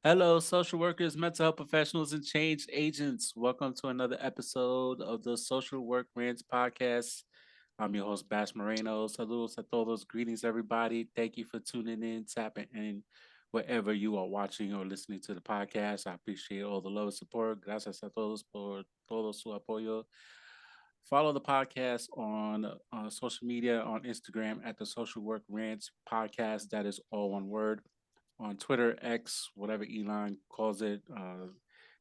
Hello, social workers, mental health professionals, and change agents. Welcome to another episode of the Social Work Rants podcast. I'm your host, Bash Moreno. Saludos a todos. Greetings, everybody. Thank you for tuning in, tapping in wherever you are watching or listening to the podcast. I appreciate all the love and support. Gracias a todos por todo su apoyo. Follow the podcast on social media on Instagram at the Social Work Rants podcast. That is all one word. On Twitter, X, whatever Elon calls it,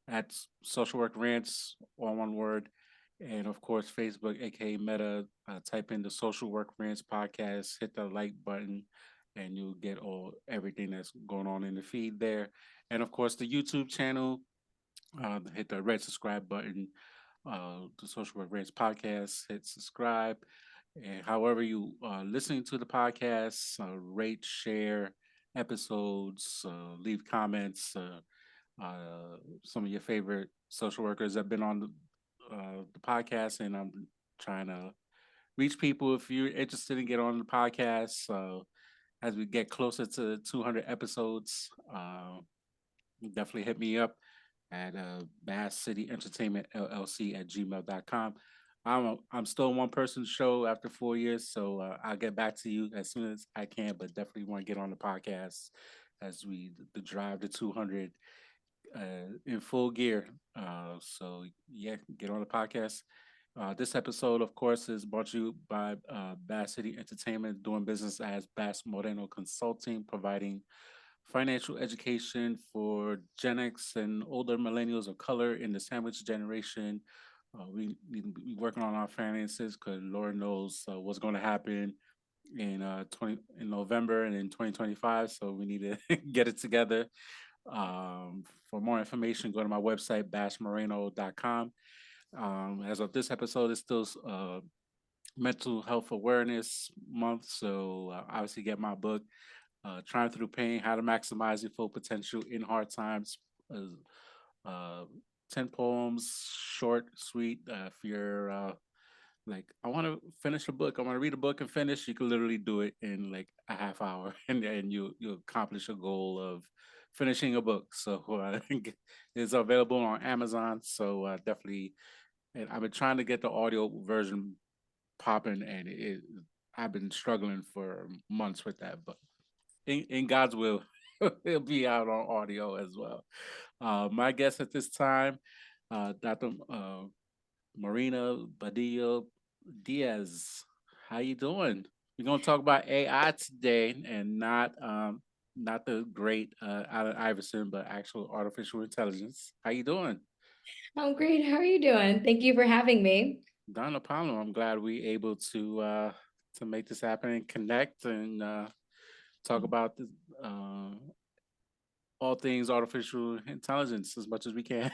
at Social Work Rants, all one word. And of course, Facebook, aka Meta, type in the Social Work Rants podcast, hit the like button, and you'll get all everything that's going on in the feed there. And of course, the YouTube channel, hit the red subscribe button. The Social Work Rants podcast, hit subscribe. And however you listening to the podcast, rate, share episodes, leave comments. Some of your favorite social workers have been on the podcast, and I'm trying to reach people. If you're interested in get on the podcast, as we get closer to 200 episodes, definitely hit me up at Bass City Entertainment LLC at gmail.com. I'm still a one person show after 4 years, so I'll get back to you as soon as I can. But definitely want to get on the podcast as we the drive to 200 in full gear. So yeah, get on the podcast. This episode, of course, is brought to you by Bass City Entertainment, doing business as Bass Moreno Consulting, providing financial education for Gen X and older millennials of color in the sandwich generation. We need to be working on our finances because Lord knows what's going to happen in 20 in November and in 2025. So we need to get it together. For more information, go to my website bashmoreno.com. As of this episode, it's still Mental Health Awareness Month, so obviously get my book Trying Through Pain, How to Maximize Your Full Potential in Hard Times. Uh, 10 poems, short, sweet. If you're like, I want to finish a book, I want to read a book and finish, you can literally do it in like a half hour and you accomplish a goal of finishing a book. So it's available on Amazon. So definitely, and I've been trying to get the audio version popping, and I've been struggling for months with that, but in God's will, it'll be out on audio as well. My guest at this time, Dr. Marina Badillo Diaz. How you doing? We're gonna talk about AI today, and not the great Allen Iverson, but actual artificial intelligence. How you doing? I'm great. How are you doing? Thank you for having me. Not a problem. I'm glad we able to make this happen and connect and talk about the, uh, all things artificial intelligence as much as we can.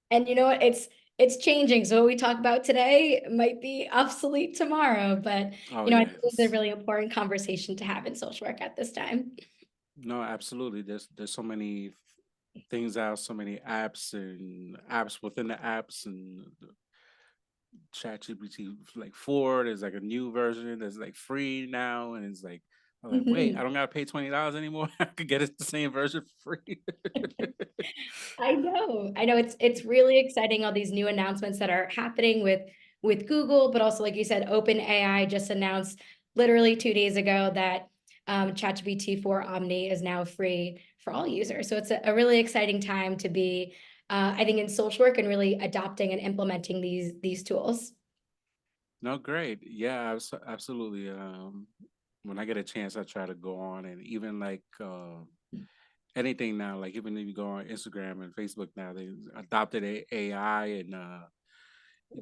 And you know what? It's changing. So what we talk about today might be obsolete tomorrow, but Oh I think it's a yes. really important conversation to have in social work at this time. No, absolutely. There's so many things out, so many apps and apps within the apps and ChatGPT like 4. There's like a new version that's like free now, and it's like I'm like, wait, I Mhm. don't gotta pay $20 anymore. I could get it the same version for free. I know. I know it's really exciting all these new announcements that are happening with Google, but also like you said, OpenAI just announced literally 2 days ago that ChatGPT 4 Omni is now free for all users. So it's a really exciting time to be, I think, in social work and really adopting and implementing these tools. No, great. Yeah, absolutely. When I get a chance, I try to go on, and even like anything now, like even if you go on Instagram and Facebook now, they adopted AI, and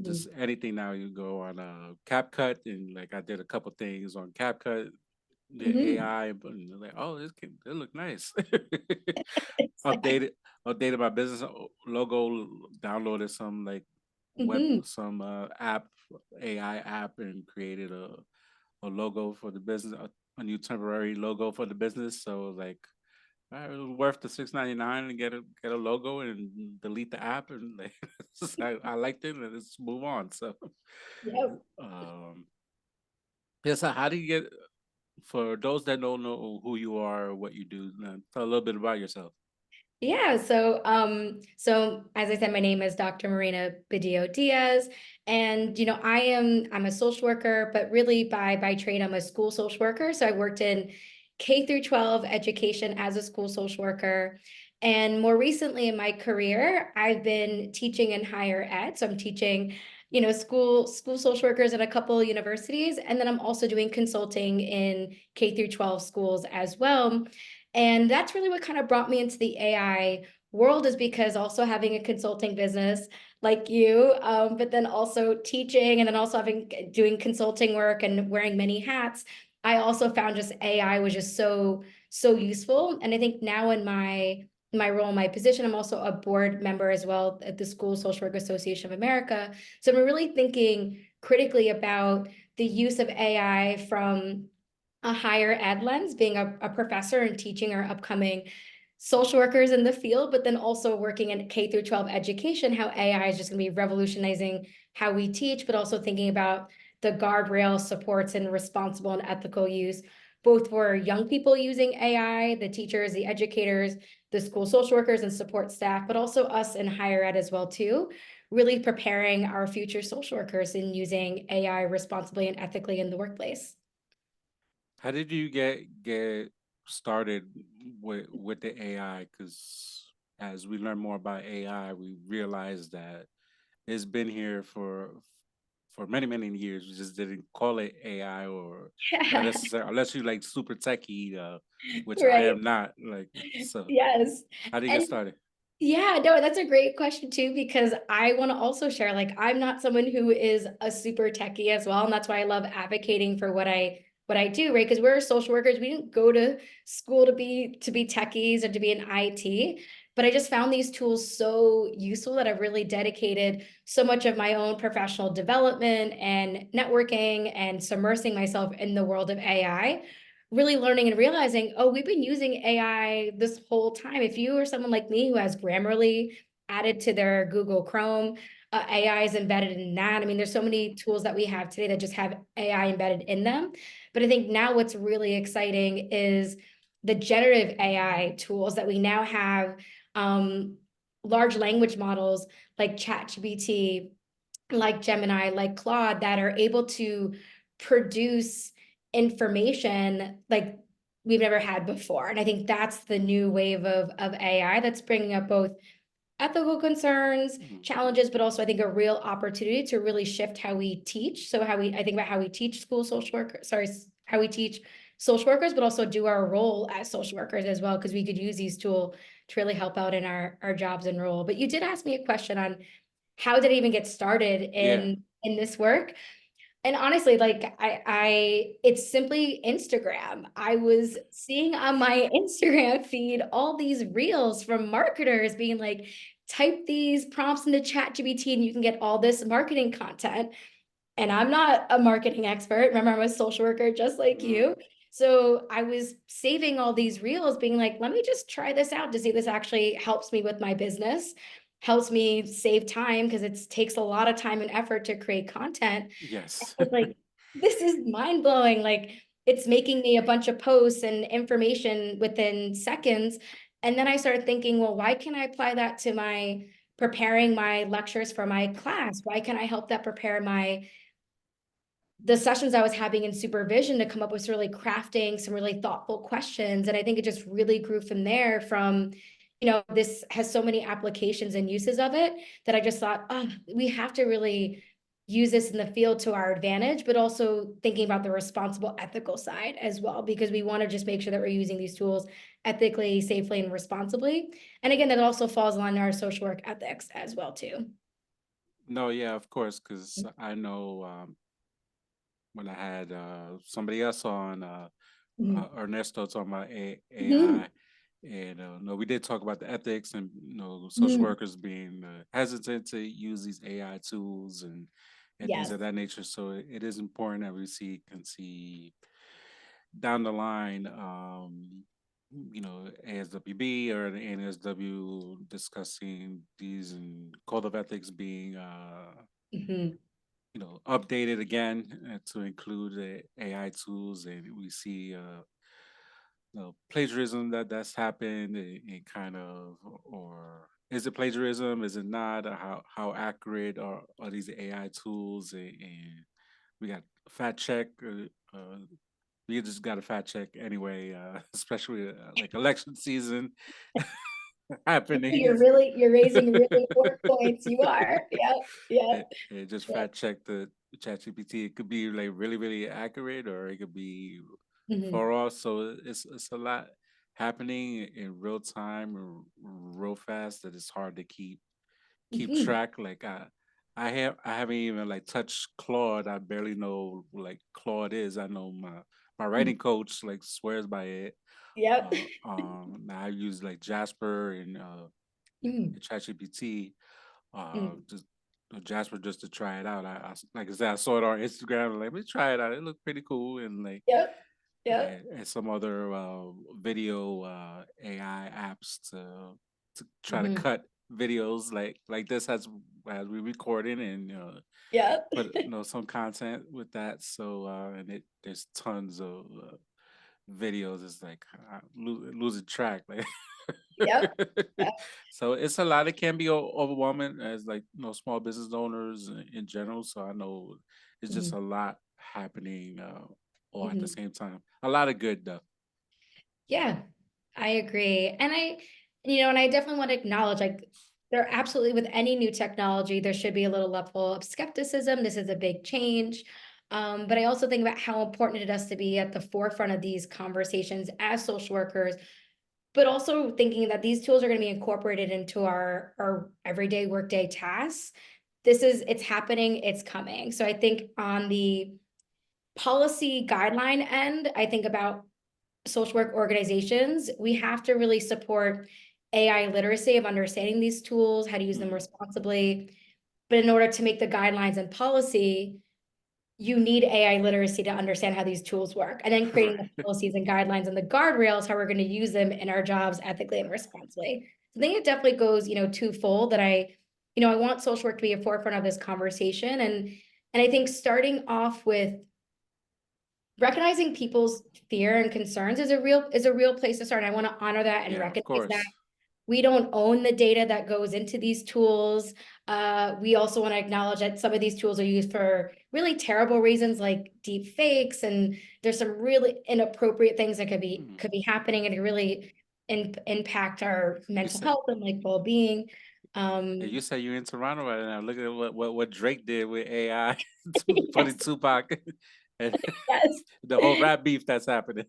just Mhm. anything now. You go on CapCut, and like I did a couple things on CapCut, the Mhm. AI, and they're like, oh, it look nice. Exactly. updated updated my business logo, downloaded some like Mhm. some app, AI app, and created a logo for the business, a new temporary logo for the business. So like, all right, it was worth the 6.99 and get a logo and delete the app, and like, I liked it, and let's move on. So Yep. um yeah, so how do you get For those that don't know who you are or what you do, tell a little bit about yourself. Yeah, so as I said, my name is Dr. Marina Badillo Diaz, and I'm a social worker, but really by trade, I'm a school social worker. So I worked in K through 12 education as a school social worker, and more recently in my career, I've been teaching in higher ed. So I'm teaching, school social workers at a couple universities, and then I'm also doing consulting in K through 12 schools as well. And that's really what kind of brought me into the AI world, is because also having a consulting business like you, but then also teaching and then also having doing consulting work and wearing many hats, I also found just AI was just so useful. And I think now in my role, my position, I'm also a board member as well at the School Social Work Association of America. So I'm really thinking critically about the use of AI from a higher ed lens, being a professor and teaching our upcoming social workers in the field, but then also working in K through 12 education, how AI is just going to be revolutionizing how we teach, but also thinking about the guardrail supports and responsible and ethical use, both for young people using AI, the teachers, the educators, the school social workers and support staff, but also us in higher ed as well too, really preparing our future social workers in using AI responsibly and ethically in the workplace. How did you get started with the AI? Because as we learn more about AI, we realize that it's been here for many years. We just didn't call it AI or not Yeah. necessarily unless you like super techie, which I Right. am not. Like, so Yes. how did you get And started? yeah, no, that's a great question too, because I want to also share, like, I'm not someone who is a super techie as well. And that's why I love advocating for what I do, right? Because we're social workers. We didn't go to school to be techies or to be in IT. But I just found these tools so useful that I've really dedicated so much of my own professional development and networking and submersing myself in the world of AI, really learning and realizing, oh, we've been using AI this whole time. If you are someone like me who has Grammarly added to their Google Chrome, AI is embedded in that. I mean, there's so many tools that we have today that just have AI embedded in them. But I think now what's really exciting is the generative AI tools that we now have, um, large language models like ChatGPT, like Gemini, like Claude, that are able to produce information like we've never had before. And I think that's the new wave of AI that's bringing up both ethical concerns, Mhm. challenges, but also I think a real opportunity to really shift how we teach. So I think about how we teach school social workers, sorry, how we teach social workers, but also do our role as social workers as well, because we could use these tools to really help out in our jobs and role. But you did ask me a question on how did I even get started Yeah. in this work? And honestly, like it's simply Instagram. I was seeing on my Instagram feed all these reels from marketers being like, type these prompts into ChatGPT and you can get all this marketing content. And I'm not a marketing expert. Remember, I'm a social worker just like Mhm. you. So I was saving all these reels, being like, let me just try this out to see if this actually helps me with my business, helps me save time because it takes a lot of time and effort to create content. Yes. I was like, this is mind blowing. Like, it's making me a bunch of posts and information within seconds. And then I started thinking, well, why can't I apply that to my preparing my lectures for my class? Why can't I help that prepare the sessions I was having in supervision to come up with really crafting some really thoughtful questions? And I think it just really grew from there. From, this has so many applications and uses of it that I just thought, oh, we have to really use this in the field to our advantage, but also thinking about the responsible ethical side as well, because we want to just make sure that we're using these tools ethically, safely, and responsibly. And again, that also falls on our social work ethics as well too. No, yeah, of course, because I know when I had somebody else on, Mhm. Ernesto talking about Mhm. AI, and no, we did talk about the ethics and social Mhm. workers being hesitant to use these AI tools and things Yes. of that nature. So it is important that we can see down the line, ASWB or the NSW discussing these and code of ethics being Mhm. updated again to include the AI tools, and we see plagiarism that's happened, and kind of, or is it plagiarism? Is it not? Or how accurate are these AI tools? And we got fact check. We just got a fact check anyway, especially like election season happening. You're raising really important points. You are. Yep. Yep. It just Yep. fact check the ChatGPT. It could be like really, really accurate, or it could be Mhm. far off. So it's a lot happening in real time, real fast, that it's hard to keep Mhm. track. Like I haven't even like touched Claude. I barely know like Claude is. I know my Mhm. writing coach like swears by it. Yep. Now I use like Jasper and Mhm. ChatGPT, Mhm. just Jasper, just to try it out. Like I said, I saw it on Instagram. Like, let me try it out. It looked pretty cool, and like Yep. Yep. and some other video AI apps to try to Mhm. cut videos like this as we recording, and Yep. put some content with that. So and there's tons of videos. It's like losing track, like. Yep. Yep. So it's a lot. It can be overwhelming as like small business owners in general. So I know it's just a Mhm. lot happening all at the Mhm. same time. A lot of good though. Yeah, I agree. And I definitely want to acknowledge like there absolutely with any new technology, there should be a little level of skepticism. This is a big change. But I also think about how important it is to be at the forefront of these conversations as social workers, but also thinking that these tools are going to be incorporated into our everyday workday tasks. It's happening, it's coming. So I think on the policy guideline end, I think about social work organizations, we have to really support AI literacy of understanding these tools, how to use them Mm, responsibly. But in order to make the guidelines and policy, you need AI literacy to understand how these tools work, and then creating the right. policies and guidelines and the guardrails, how we're going to use them in our jobs ethically and responsibly. So I think it definitely goes, twofold that I want social work to be a forefront of this conversation. And I think starting off with recognizing people's fear and concerns is a real place to start. And I want to honor that and Yeah, of recognize that course. we don't own the data that goes into these tools. We also want to acknowledge that some of these tools are used for really terrible reasons, like deep fakes, and there's some really inappropriate things that could be Mm. could be happening and really impact our You mental said health and like well-being. Um, you said you're in Toronto right now. Look at what Drake did with AI, putting yes, Tupac, and yes. the whole rap beef that's happening.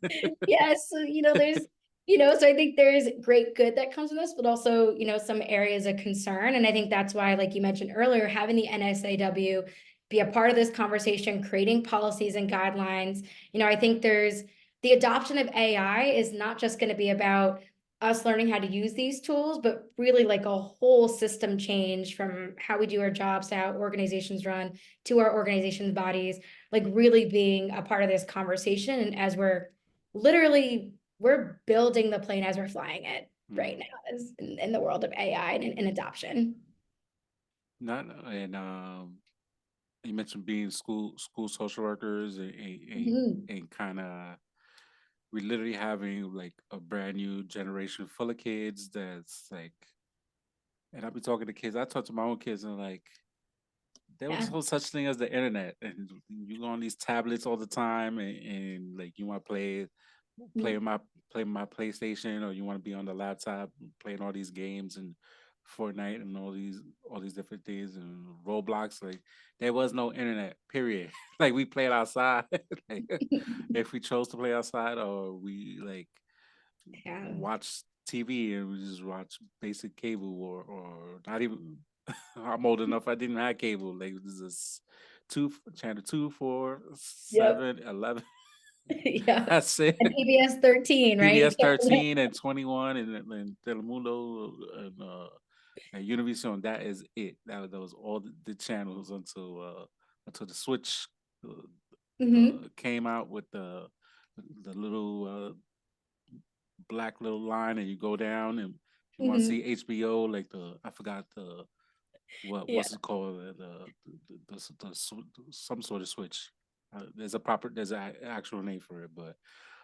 Yes, so, so I think there's great good that comes from this, but also, some areas of concern. And I think that's why, like you mentioned earlier, having the NSAW be a part of this conversation, creating policies and guidelines. I think there's the adoption of AI is not just going to be about us learning how to use these tools, but really like a whole system change from how we do our jobs to how organizations run to our organization's bodies, like really being a part of this conversation. And as we're building the plane as we're flying it right Mm. now as in the world of AI and adoption. Not and you mentioned being school social workers, Mhm. and kind of we literally having like a brand new generation full of kids that's like, and I'll be talking to kids. I talk to my own kids, and like there was Yeah. no such thing as the internet, and you go on these tablets all the time, and like you want to play Mhm. my play my PlayStation, or you want to be on the laptop playing all these games and Fortnite and all these different things and Roblox. Like there was no internet, period. Like we played outside, like if we chose to play outside, or we like Yeah. watch TV and we just watch basic cable, or not even. I'm old enough. I didn't have cable. Like this is channel 2, 4, Yep. 7, 11. Yeah. That's it. And PBS 13, right? You PBS can't forget. 13 and 21 and Telemundo and Univision. That is it. That was all the channels until the Switch Mhm. came out with the little black little line, and you go down, and if you want to see Mhm. HBO, like the I forgot Yeah. what's it called, some sort of switch. There's a proper, there's an actual name for it, but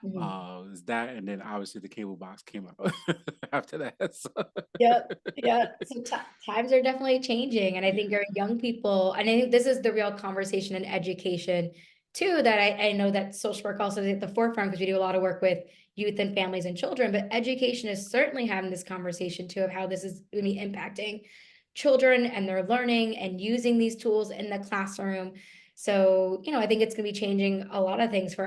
Mhm. is that, and then obviously the cable box came out after that. So. Yep, yeah. So times are definitely changing, and I think Yeah. our young people, and I think this is the real conversation in education too, that I know that social work also is at the forefront because we do a lot of work with youth and families and children, but education is certainly having this conversation too of how this is going to be impacting children and their learning and using these tools in the classroom. So, I think it's going to be changing a lot of things for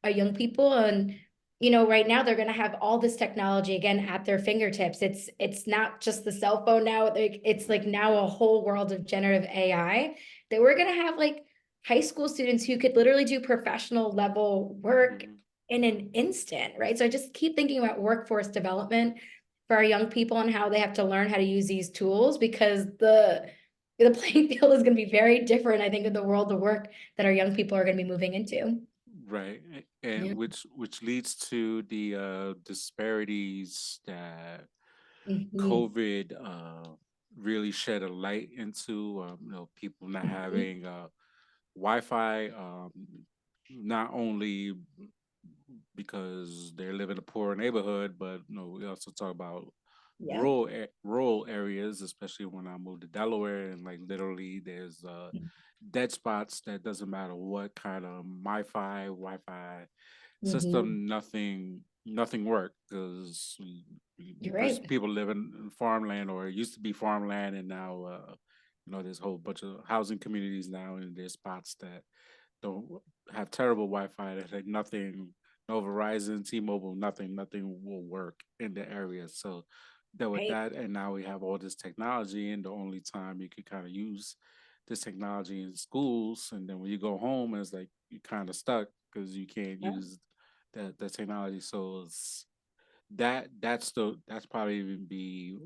our young people. And right now they're going to have all this technology again at their fingertips. It's not just the cell phone now. It's like now a whole world of generative AI that we're going to have like high school students who could literally do professional level work Mhm. in an instant, right? So I just keep thinking about workforce development for our young people and how they have to learn how to use these tools because the playing field is going to be very different, I think, in the world of work that our young people are going to be moving into. Right. And Yeah. which leads to the disparities that Mhm. COVID really shed a light into. People not Mhm. having Wi-Fi, not only because they live in a poor neighborhood, but we also talk about Yep. rural areas, especially when I moved to Delaware, and like literally there's dead spots that doesn't matter what kind of Wi-Fi Mhm. system, nothing worked because You're right. people live in farmland, or it used to be farmland, and now there's a whole bunch of housing communities now, and there's spots that don't have terrible Wi-Fi. That like nothing, no Verizon, T-Mobile, nothing will work in the area. So that with Right. that, and now we have all this technology, and the only time you could kind of use this technology in schools, and then when you go home, it's like you kind of stuck because you can't Yeah. use that technology. So that's probably even be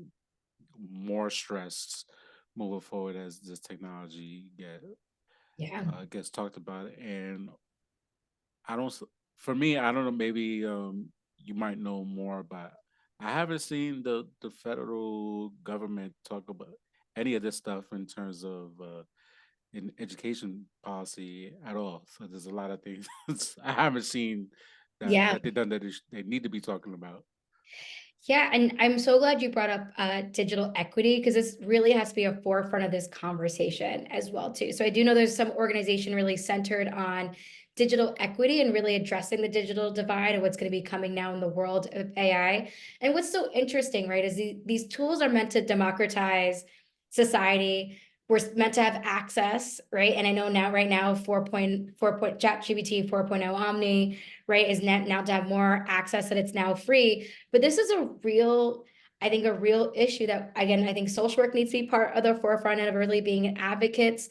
more stressed moving forward as this technology Yeah. gets talked about. And I don't. For me, I don't know. Maybe you might know more, but I haven't seen the federal government talk about any of this stuff in terms of in education policy at all. So there's a lot of things I haven't seen Yeah. that they done that they need to be talking about. Yeah, and I'm so glad you brought up digital equity because this really has to be a forefront of this conversation as well too. So I do know there's some organization really centered on digital equity and really addressing the digital divide and what's going to be coming now in the world of AI. And what's so interesting, right, is these tools are meant to democratize society. We're meant to have access, right? And I know now, right now, 4.4 ChatGPT 4.0 Omni, right, is now to have more access that it's now free, but this is a real, I think, a real issue that, again, I think social work needs to be part of the forefront of really being advocates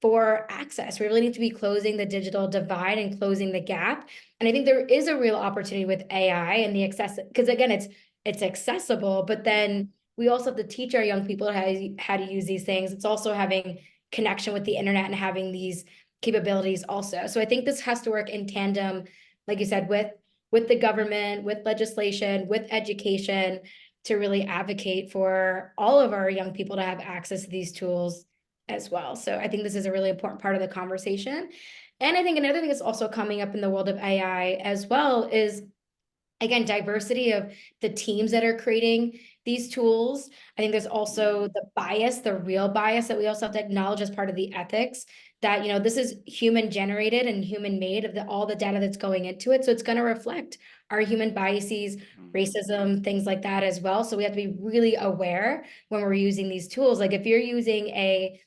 for access. We really need to be closing the digital divide and closing the gap. And I think there is a real opportunity with AI and the access, because again, it's accessible, but then we also have to teach our young people how to use these things. It's also having connection with the internet and having these capabilities also. So I think this has to work in tandem, like you said, with the government, with legislation, with education to really advocate for all of our young people to have access to these tools as well. So I think this is a really important part of the conversation. And I think another thing that's also coming up in the world of AI as well is, again, diversity of the teams that are creating these tools. I think there's also Mhm. the bias, the real bias that we also have to acknowledge as part of the ethics that, this is human generated and human made of all the data that's going into it. So it's going to reflect our human biases, Mhm. racism, things like that as well. So we have to be really aware when we're using these tools. Like if you're using a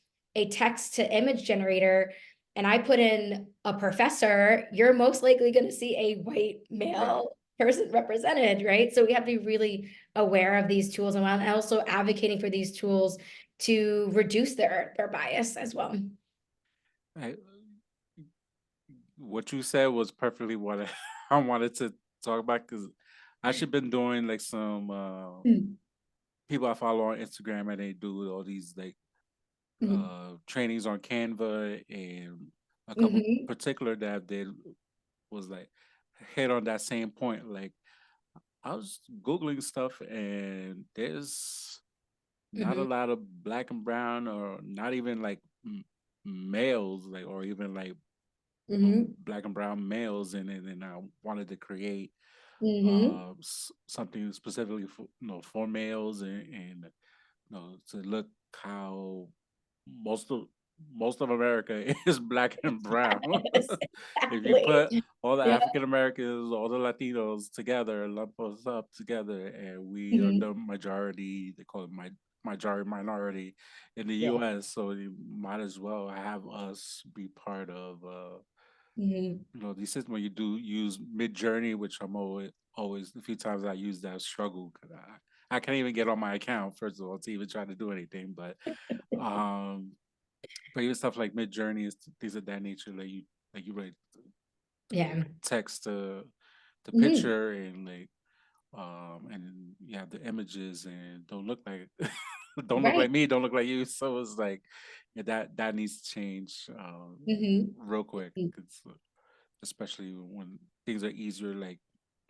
text to image generator, and I put in a professor, you're most likely going to see a white Right. male person represented, right? So we have to be really aware of these tools and also advocating for these tools to reduce their bias as well. I, what you said was perfectly what I wanted to talk about, because I actually been doing like some Mm. people I follow on Instagram, and they do all these like Mhm. trainings on Canva, and a couple Mhm. particular that I did was like hit on that same point. Like I was googling stuff, and there's not a Mhm. lot of black and brown, or not even like males, like, or even like Mhm. black and brown males in it. And I wanted to create Mhm. something specifically for, for males, and to look how most of most of America is black and brown. Yes, If you put exactly. all the Yeah. African Americans, all the Latinos together, lump us up together, and we are Mhm. the majority. They call it majority minority in the Yeah. U.S. So you might as well have us be part of. Mhm. These systems when you do use Mid Journey, which I'm always a few times I use that struggle because I can't even get on my account first of all to even try to do anything. Um, but even stuff like Mid Journey is things of that nature, like you write the Yeah. text to the Mhm. picture, and you have the images and don't look like don't look like Right. me, don't look like you. So it's like, yeah, that needs to change Mhm. real quick. Mm. Especially when things are easier. Like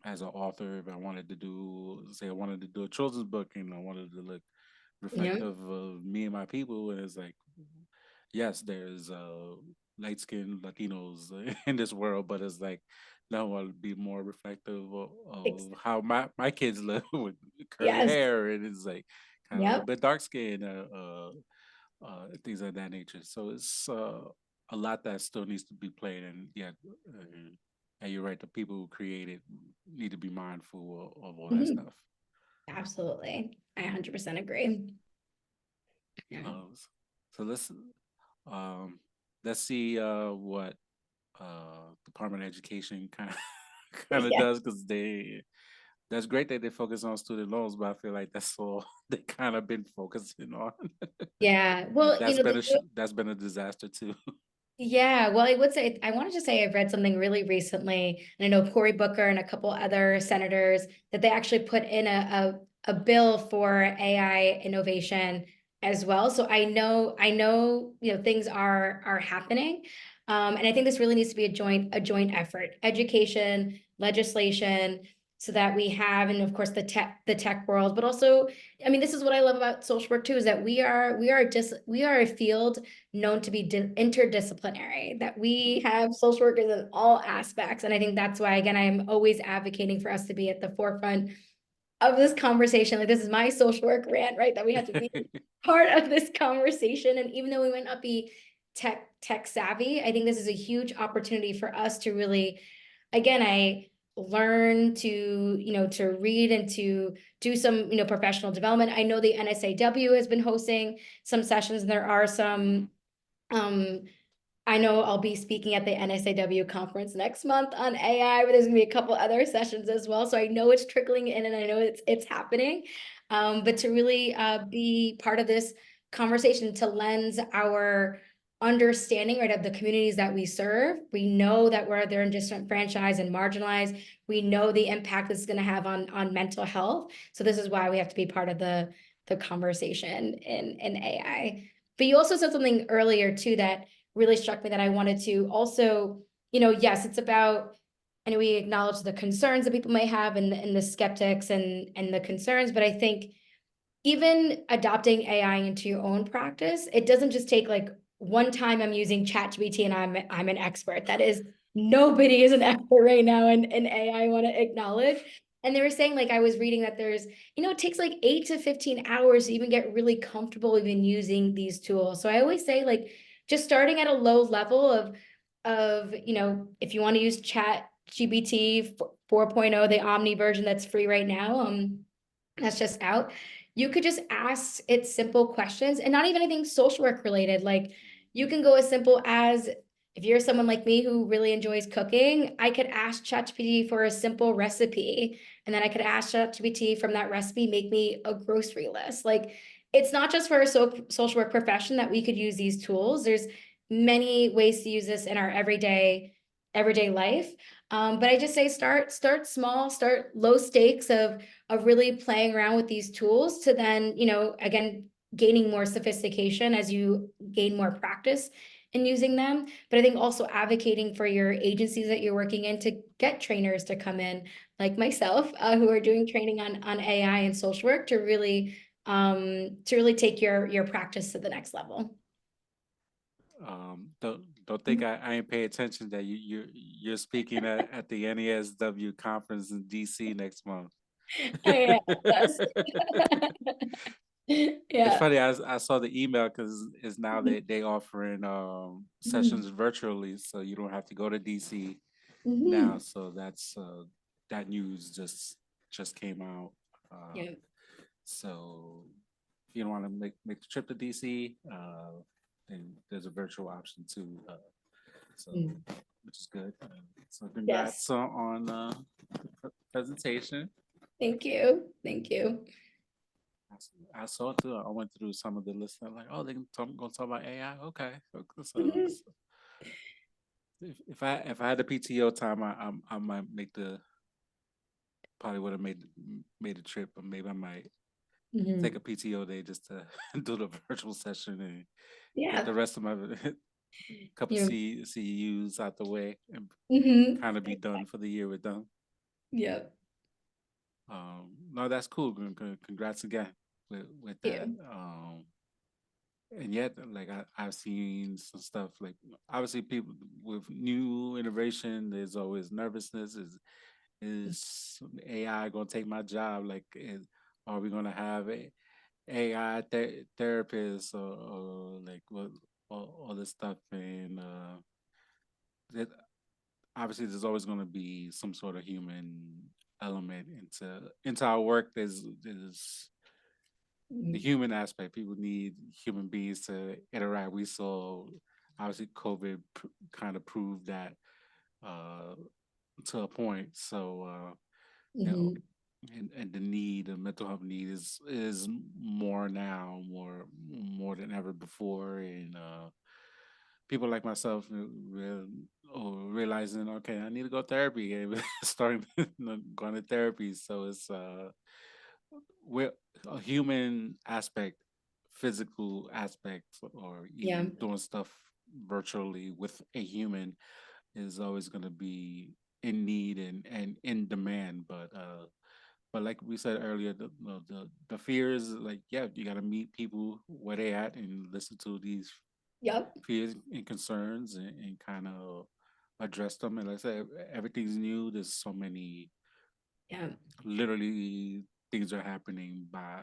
as an author, if I wanted to do, say, I wanted to do a children's book, and I wanted to look Yeah. reflective of me and my people, and it's like, yes, there's light skinned Latinos in this world, but it's like, no, I'll be more reflective Ex of how my kids live with curly Yes. hair, and it's like kind of a little Yep. bit dark skin. Things of that nature. So it's a lot that still needs to be played, and yeah, and you're right. The people who create it need to be mindful of all that Mhm. stuff. Absolutely. I 100% agree. Yeah. Uh, so um, let's see what Department of Education kind of Yeah. does, because they that's great that they focus on student loans, but I feel like that's all they kind of been focusing on, Yeah. and Well, they do. that's been a disaster too. Yeah, well, I would say I wanted to say I've read something really recently, and I know Cory Booker and a couple other senators that they actually put in a bill for AI innovation as well. So I know, things are happening. And I think this really needs to be a joint effort, education, legislation, so that we have, and of course the tech world, but also, I mean, this is what I love about social work too, is that we are a field known to be interdisciplinary, that we have social workers in all aspects. And I think that's why, again, I am always advocating for us to be at the forefront of this conversation. Like, this is my social work rant, right? That we have to be part of this conversation. And even though we might not be tech savvy, I think this is a huge opportunity for us to really, again, I learn to read and to do some professional development. I know the NSAW has been hosting some sessions, and there are Mhm. some um I know I'll be speaking at the NSAW conference next month on AI, but there's gonna be a couple other sessions as well. So I know it's trickling in, and I know it's happening. But to really be part of this conversation, to lens our understanding, right, of the communities that we serve. We know that they're in disenfranchised and marginalized. We know the impact this is going to have on mental health. So this is why we have to be part of the conversation in AI. But you also said something earlier too that really struck me, that I wanted to also, yes, it's about, and we acknowledge the concerns that people may have, and the skeptics and the concerns, but I think even adopting AI into your own practice, it doesn't just take like one time I'm using ChatGPT and I'm an expert. That is, nobody is an expert right now in AI, I want to acknowledge. And they were saying, like, I was reading that it takes like 8 to 15 hours to even get really comfortable even using these tools. So I always say, like, just starting at a low level of if you want to use ChatGPT 4.0, the Omni version that's free right now, that's just out. You could just ask it simple questions, and not even anything social work related. Like, you can go as simple as, if you're someone like me who really enjoys cooking, I could ask ChatGPT for a simple recipe, and then I could ask ChatGPT from that recipe, make me a grocery list. Like, it's not just for a social work profession that we could use these tools. There's many ways to use this in our everyday life. But I just say start small, start low stakes of really playing around with these tools, to then, again, gaining more sophistication as you gain more practice in using them. But I think also advocating for your agencies that you're working in to get trainers to come in, like myself, who are doing training on AI and social work, to really to really take your practice to the next level. Don't think I ain't pay attention that you're speaking at the NESW conference in DC next month. Yeah, that's It's yeah. funny. I saw the email because it's now Mhm, they offering mhm, sessions virtually, so you don't have to go to DC now. mhm. So that's that news just came out. Uh, Yeah. so if you don't want to make the trip to DC, then there's a virtual option too. So Mm. which is good. So Yes. congrats on presentation. Thank you. Thank you. I saw too. I went through some of the lists. I'm like, oh, gonna talk about AI. Okay, Mhm, so if I had the PTO time, I might make the probably would have made the trip, but maybe I might take a mhm. PTO day just to do the virtual session and get Yeah. the rest of my couple You CEUs out the way and mhm. kind of be done for the year with them. Yeah. No, that's cool. Congrats again with Thank that. you. And yet, like I've seen some stuff like obviously people with new innovation, there's always nervousness. Is AI gonna take my job? Like, are we gonna have a AI therapists or like what all this stuff? And that obviously there's always gonna be some sort of human element into our work. There's the Mhm. human aspect. People need human beings to interact. We saw obviously COVID kind of proved that uh, to a point. So you know, Mhm. and the need, the mental health need is more now, more than ever before, and people like myself realizing, okay, I need to go to therapy and starting going to therapy. So it's we're a human aspect, physical aspect, or Yeah. even doing stuff virtually with a human is always going to be in need and in demand. But like we said earlier, the fear is like, yeah, you got to meet people where they at and listen to these Yep. fears and concerns and kind of address them. And like I said, everything's new. There's so many Yeah. literally things are happening by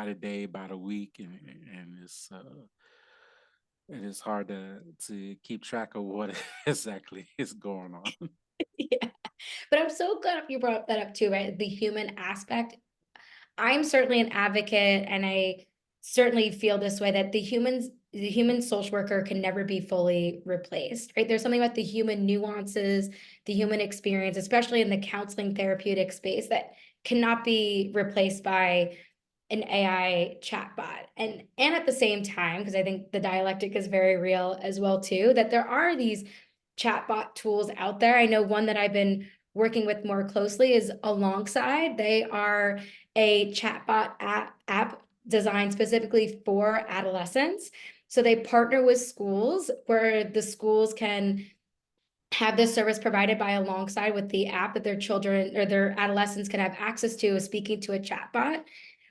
the day, by the week, and it is hard to keep track of what exactly is going on. Yeah. But I'm so glad you brought that up too, right? The human aspect. I'm certainly an advocate, and I certainly feel this way that the human social worker can never be fully replaced, right? There's something about the human nuances, the human experience, especially in the counseling therapeutic space, that cannot be replaced by an AI chatbot. And at the same time, because I think the dialectic is very real as well too, that there are these chatbot tools out there. I know one that I've been working with more closely is Alongside. They are a chatbot app designed specifically for adolescents. So they partner with schools where the schools can have this service provided by Alongside with the app that their children or their adolescents can have access to, speaking to a chatbot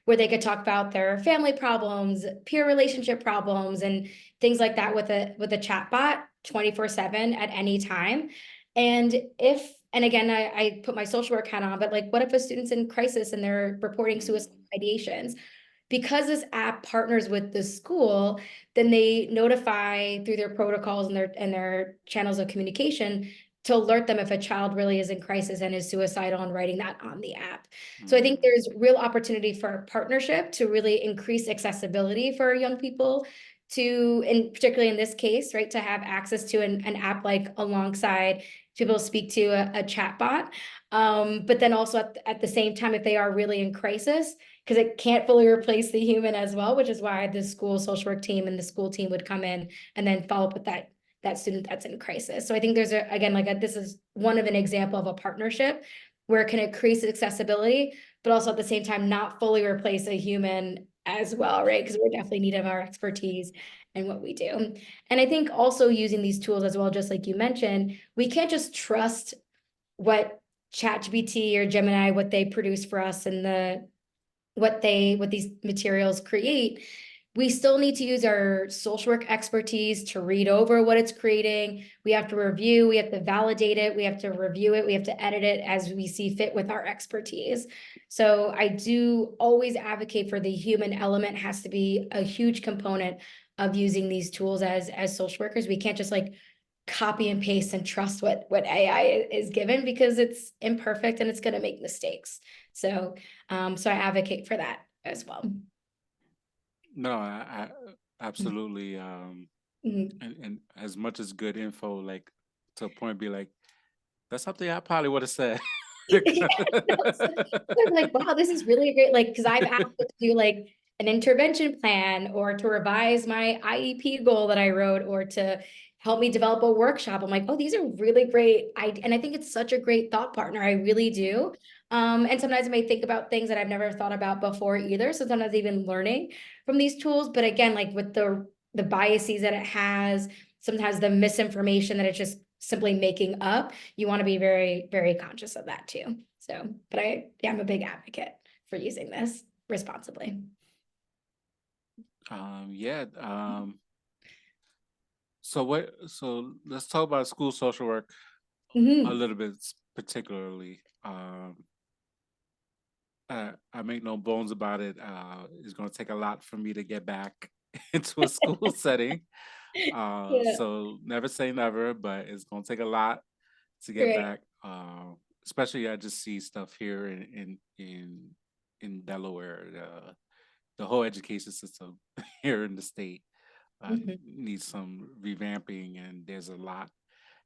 where they could talk about their family problems, peer relationship problems, and things like that with a chatbot 24/7 at any time. And again, I put my social work hat on, but like, what if a student's in crisis and they're reporting suicide Mm, ideations? Because this app partners with the school, then they notify through their protocols and their channels of communication to alert them if a child really is in crisis and is suicidal, and writing that on the app. So I think mm, there's real opportunity for a partnership to really increase accessibility for young people to, and particularly in this case, right, to have access to an app like Alongside to be able to speak to a chat bot. But then also at the same time, if they are really in crisis, because it can't fully replace the human as well, which is why the school social work team and the school team would come in and then follow up with that student that's in crisis. So I think there's again, this is one of an example of a partnership where it can increase accessibility, but also at the same time not fully replace a human as well, right? Because we're definitely need of our expertise and what we do. And I think also using these tools as well, just like you mentioned, we can't just trust what ChatGPT or Gemini, what they produce for us in the what these materials create, we still need to use our social work expertise to read over what it's creating. We have to review, we have to validate it, we have to review it, we have to edit it as we see fit with our expertise. So I do always advocate for the human element has to be a huge component of using these tools as social workers. We can't just like copy and paste and trust what AI is given, because it's imperfect and it's going to make mistakes. So so I advocate for that as well. No, I absolutely. Mhm. And as much as good info, like to a point, be like, that's something I probably would have said. Yeah, no, so I'm like, wow, this is really great. Like, because I've asked it to do like an intervention plan or to revise my IEP goal that I wrote or to help me develop a workshop. I'm like, oh, these are really great. And I think it's such a great thought partner. I really do. And sometimes I may think about things that I've never thought about before either. So sometimes even learning from these tools. But again, like with the biases that it has, sometimes the misinformation that it's just simply making up, you want to be very, very conscious of that too. So, but yeah, I'm a big advocate for using this responsibly. Yeah. So what? So let's talk about school social work a Mhm. little bit, particularly. I make no bones about it. It's going to take a lot for me to get back into a school setting. Yeah, So never say never, but it's going to take a lot to get right. back. Especially I just see stuff here in Delaware. The whole education system here in the state Mhm. needs some revamping, and there's a lot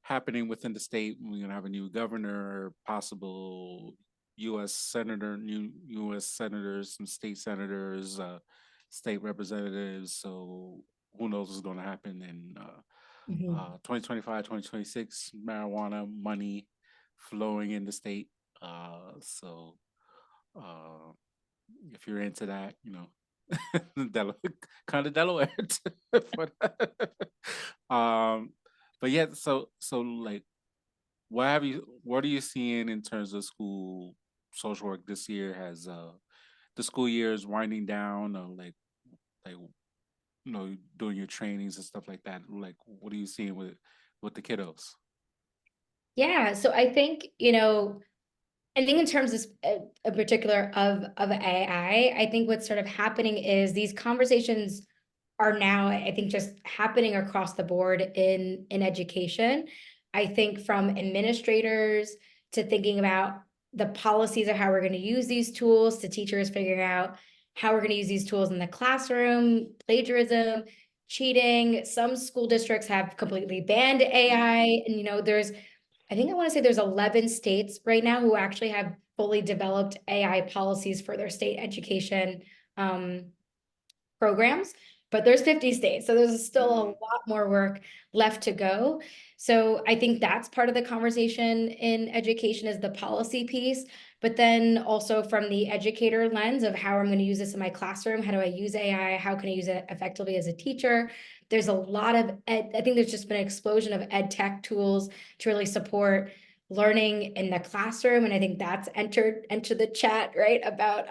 happening within the state. We're gonna have a new governor, possible U.S. senator, new U.S. senators, some state senators, state representatives. So who knows what's going to happen in Mhm. 2025, 2026? Marijuana money flowing in the state. So uh, if you're into that, Del- kind of Delaware. for that. But yeah, so like, what are you seeing in terms of school social work this year? Has the school year is winding down, or like doing your trainings and stuff like that? Like, what are you seeing with the kiddos? Yeah, so I think, I think in terms of a particular of AI, I think what's sort of happening is these conversations are now, I think, just happening across the board in education. I think from administrators to thinking about the policies of how we're going to use these tools to teachers figuring out how we're going to use these tools in the classroom, plagiarism, cheating. Some school districts have completely banned AI, and I think I want to say there's 11 states right now who actually have fully developed AI policies for their state education um, programs, but there's 50 states. So there's still a Mm, lot more work left to go. So I think that's part of the conversation in education is the policy piece, but then also from the educator lens of how I'm going to use this in my classroom. How do I use AI? How can I use it effectively as a teacher? There's a lot of I think there's just been an explosion of ed tech tools to really support learning in the classroom. And I think that's entered the chat, right? About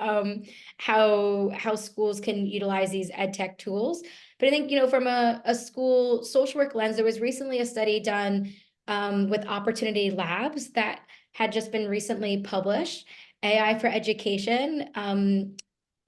how schools can utilize these ed tech tools. But I think, from a school social work lens, there was recently a study done with Opportunity Labs that had just been recently published, AI for Education.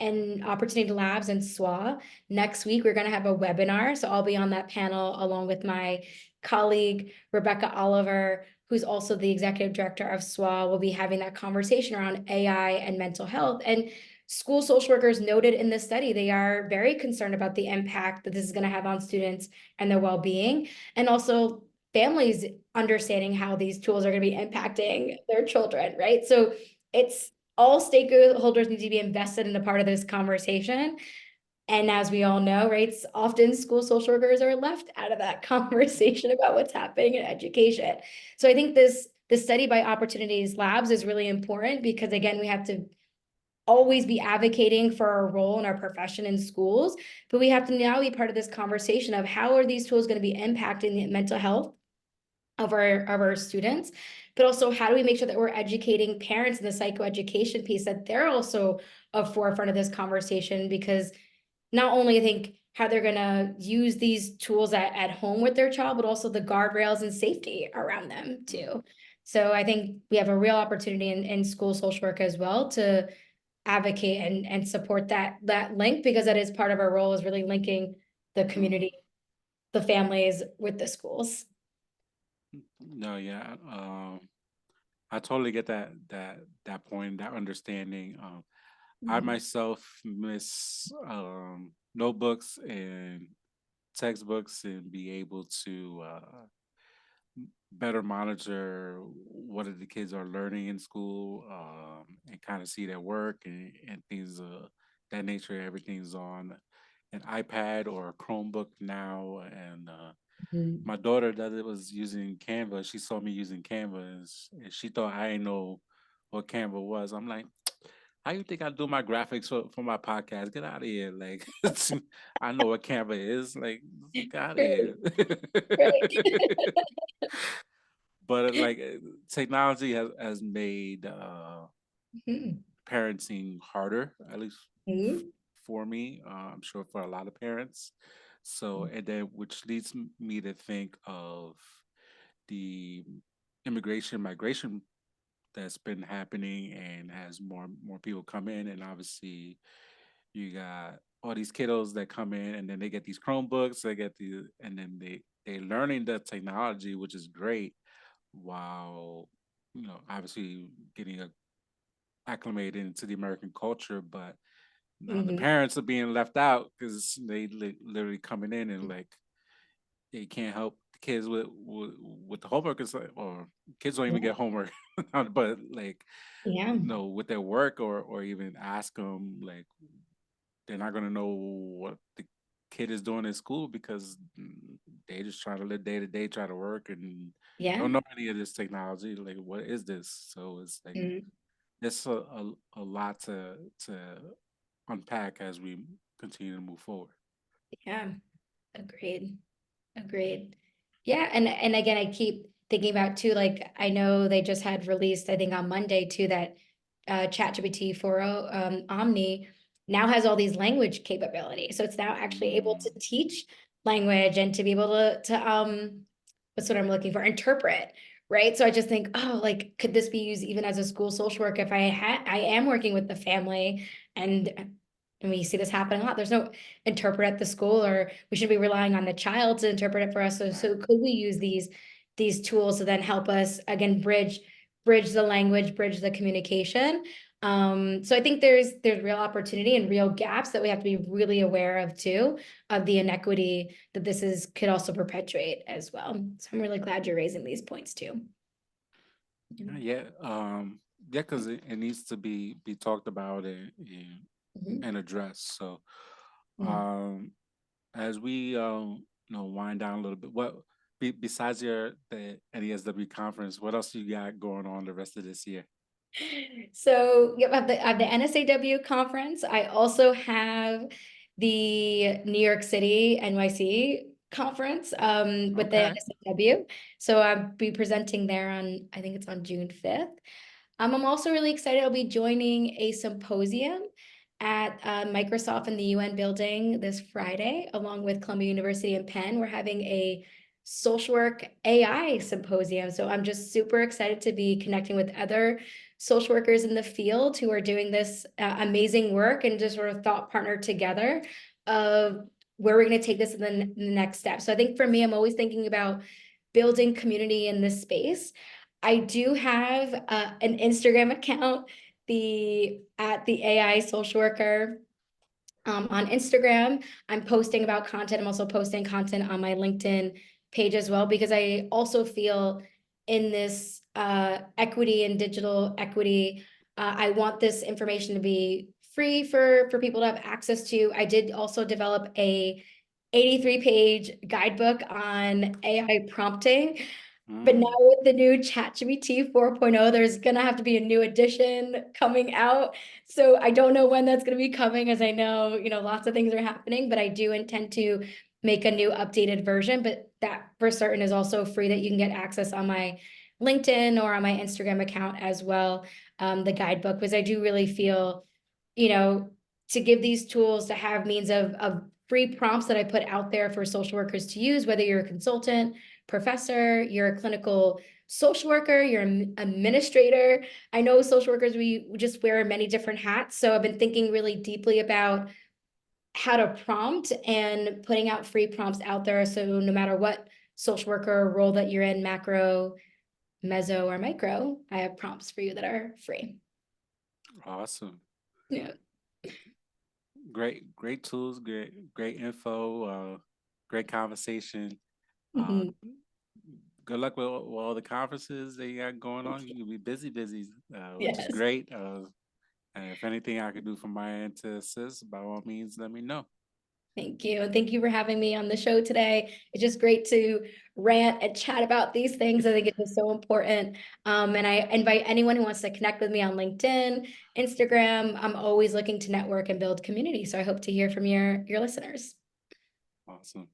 And Opportunity Labs and SWA. Next week, we're going to have a webinar. So I'll be on that panel along with my colleague, Rebecca Oliver, who's also the executive director of SWA. We'll be having that conversation around AI and mental health. And school social workers noted in this study, they are very concerned about the impact that this is going to have on students and their well-being, and also families understanding how these tools are going to be impacting their children, right? So it's all stakeholders need to be invested in a part of this conversation. And as we all know, right, often school social workers are left out of that conversation about what's happening in education. So I think this study by Opportunities Labs is really important because again, we have to always be advocating for our role in our profession in schools, but we have to now be part of this conversation of how are these tools going to be impacting the mental health of our students, but also how do we make sure that we're educating parents in the psychoeducation piece, that they're also a forefront of this conversation, because not only I think how they're gonna use these tools at home with their child, but also the guardrails and safety around them too. So I think we have a real opportunity in school social work as well to advocate and support that link, because that is part of our role, is really linking the Mm. community, the families with the schools. No, yeah. I totally get that point, that understanding. I Mhm. myself miss notebooks and textbooks and be able to better monitor what the kids are learning in school, and kind of see their work and things of that nature. Everything's on an iPad or a Chromebook now, and Mhm. my daughter that it was using Canva. She saw me using Canva, and she thought I didn't know what Canva was. I'm like, how you think I do my graphics for my podcast? Get out of here! Like, I know what Canva is. Like, get out of here. Right, right. But technology has made Mhm. parenting harder, at least f- Mhm. for me. I'm sure for a lot of parents. So, and then which leads me to think of the immigration migration that's been happening, and as more people come in, and obviously you got all these kiddos that come in, and then they get these Chromebooks, they get the, and then they learning the technology, which is great, while obviously getting acclimated into the American culture. But now the Mhm. parents are being left out because they literally coming in, and like they can't help the kids with the homework. It's like, or kids don't even Yeah. get homework, but like Yeah. with their work, or even ask them, like they're not gonna know what the kid is doing in school, because they just trying to live day to day, try to work, and Yeah. don't know any of this technology. Like, what is this? So it's like Mhm. it's a lot to unpack as we continue to move forward. Yeah. Agreed. Agreed. Yeah, and again, I keep thinking about too, like I know they just had released, I think on Monday too, that ChatGPT 4.0 Omni now has all these language capabilities. So it's now actually able to Mm, teach language and to be able to what's what I'm looking for, interpret, right? So I just think, oh, like could this be used even as a school social work if I am working with the family, and we see this happen a lot. There's no interpret at the school, or we should be relying on the child to interpret it for us. So could we use these tools to then help us again bridge the language, bridge the communication? So I think there's real opportunity and real gaps that we have to be really aware of too, of the inequity that this is could also perpetuate as well. So I'm really glad you're raising these points too. yeah, yeah, because it needs to be talked about Mhm. and addressed. So, Mhm. um, as we wind down a little bit, what besides the NESW conference, what else you got going on the rest of this year? So, yep, at the NSAW conference, I also have the New York City NYC conference with the Okay. NSAW. So I'll be presenting there on, I think it's on June 5th. I'm also really excited. I'll be joining a symposium at Microsoft in the UN building this Friday, along with Columbia University and Penn. We're having a social work AI symposium. So I'm just super excited to be connecting with other social workers in the field who are doing this amazing work, and just sort of thought partner together of where we're going to take this in the next step. So I think for me, I'm always thinking about building community in this space. I do have an Instagram account, the at the AI social worker on Instagram. I'm posting about content. I'm also posting content on my LinkedIn page as well, because I also feel in this equity and digital equity, I want this information to be free for people to have access to. I did also develop a 83-page guidebook on AI prompting, but now Mm. with the new ChatGPT 4.0, there's gonna have to be a new edition coming out. So I don't know when that's gonna be coming, as I know, lots of things are happening, but I do intend to make a new updated version. But that for certain is also free, that you can get access on my LinkedIn or on my Instagram account as well, the guidebook, because I do really feel, you know, to give these tools to have means of free prompts that I put out there for social workers to use, whether you're a consultant, professor, you're a clinical social worker, you're an administrator. I know social workers, we just wear many different hats. So I've been thinking really deeply about how to prompt and putting out free prompts out there. So no matter what social worker role that you're in, macro, meso, or micro, I have prompts for you that are free. Awesome. Yeah. Great tools, great info, great conversation. Uh, Mhm. Good luck with all the conferences that you got going on. You'll be busy, which is Yes. great. And if anything I could do from my end to assist, by all means, let me know. Thank you. And thank you for having me on the show today. It's just great to rant and chat about these things. I think it's just so important. And I invite anyone who wants to connect with me on LinkedIn, Instagram. I'm always looking to network and build community. So I hope to hear from your listeners. Awesome.